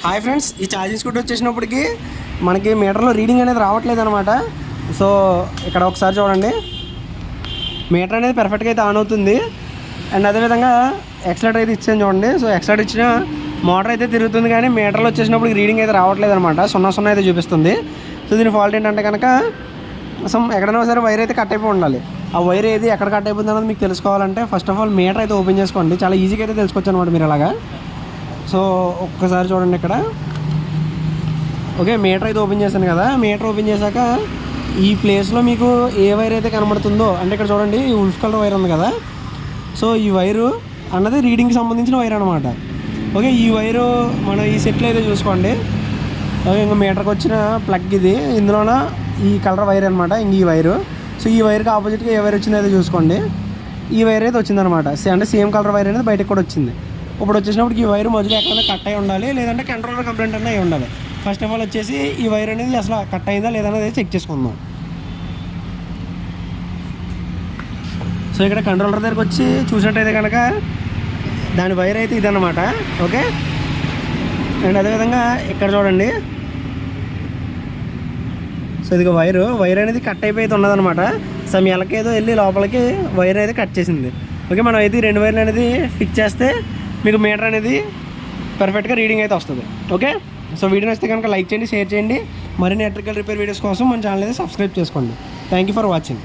Hi friends, ఈ charging scooter వచ్చేసినప్పటికి మనకి మీటర్లో reading అనేది రావట్లేదు అనమాట. సో ఇక్కడ ఒకసారి చూడండి, మీటర్ అనేది పర్ఫెక్ట్గా అయితే ఆన్ అవుతుంది. అండ్ అదేవిధంగా ఎక్సలేటర్ అయితే ఇచ్చాను చూడండి. సో ఎక్సలేటర్ ఇచ్చిన మోటార్ అయితే తిరుగుతుంది, కానీ మీటర్లో వచ్చేసినప్పుడు రీడింగ్ అయితే రావట్లేదు అనమాట. 0 అయితే చూపిస్తుంది. సో దీని ఫాల్ట్ ఏంటంటే కనుక ఎక్కడైనా సరే వైర్ అయితే కట్ అయిపోయి ఉండాలి. ఆ వైర్ ఏది ఎక్కడ కట్ అయిపోయింది అన్నది మీకు తెలుసుకోవాలంటే ఫస్ట్ ఆఫ్ ఆల్ మీటర్ అయితే ఓపెన్ చేసుకోండి. చాలా ఈజీగా అయితే తెలుసుకోవచ్చు అనమాట మీరు అలాగా. సో ఒక్కసారి చూడండి ఇక్కడ. ఓకే, మీటర్ అయితే ఓపెన్ చేశాను కదా. మీటర్ ఓపెన్ చేశాక ఈ ప్లేస్లో మీకు ఏ వైర్ అయితే కనబడుతుందో, అంటే ఇక్కడ చూడండి ఈ ఉల్ఫ్ కలర్ వైర్ ఉంది కదా. సో ఈ వైరు అన్నది రీడింగ్కి సంబంధించిన వైర్ అనమాట. ఓకే, ఈ వైరు మనం ఈ సెట్లో అయితే చూసుకోండి. ఓకే, ఇంకా మీటర్కి వచ్చిన ప్లగ్ ఇది. ఇందులోన ఈ కలర్ వైర్ అనమాట, ఇంక ఈ వైరు. సో ఈ వైర్కి ఆపోజిట్గా ఏ వైర్ వచ్చిందో అయితే చూసుకోండి. ఈ వైర్ అయితే వచ్చిందనమాట. అంటే సేమ్ కలర్ వైర్ అనేది బయటకు కూడా వచ్చింది. ఇప్పుడు వచ్చేసినప్పుడు ఈ వైర్ మధ్యలో ఎక్కడైనా కట్ అయి ఉండాలి, లేదంటే కంట్రోలర్ కంప్లైంట్ అన్నీ అయి ఉండాలి. ఫస్ట్ ఆఫ్ ఆల్ వచ్చేసి ఈ వైర్ అనేది అసలు కట్ అయిందా లేదనేది చెక్ చేసుకుందాం. సో ఇక్కడ కంట్రోలర్ దగ్గరికి వచ్చి చూసినట్టయితే కనుక దాని వైర్ అయితే ఇదన్నమాట. ఓకే, అండ్ అదేవిధంగా ఇక్కడ చూడండి. సో ఇది వైర్ అనేది కట్ అయిపోయి ఉన్నదనమాట. సో మీ ఎలకేదో వెళ్ళి లోపలికి వైర్ అనేది కట్ చేసింది. ఓకే, మనం అయితే ఈ 2 వైర్లు అనేది ఫిక్స్ చేస్తే మీకు మీటర్ అనేది పర్ఫెక్ట్గా రీడింగ్ అయితే వస్తుంది. ఓకే, సో వీడియో నచ్చితే కనుక లైక్ చేయండి, షేర్ చేయండి. మరిన్ని ఎలక్ట్రికల్ రిపేర్ వీడియోస్ కోసం మన ఛానల్ అయితే సబ్స్క్రైబ్ చేసుకోండి. Thank you for watching.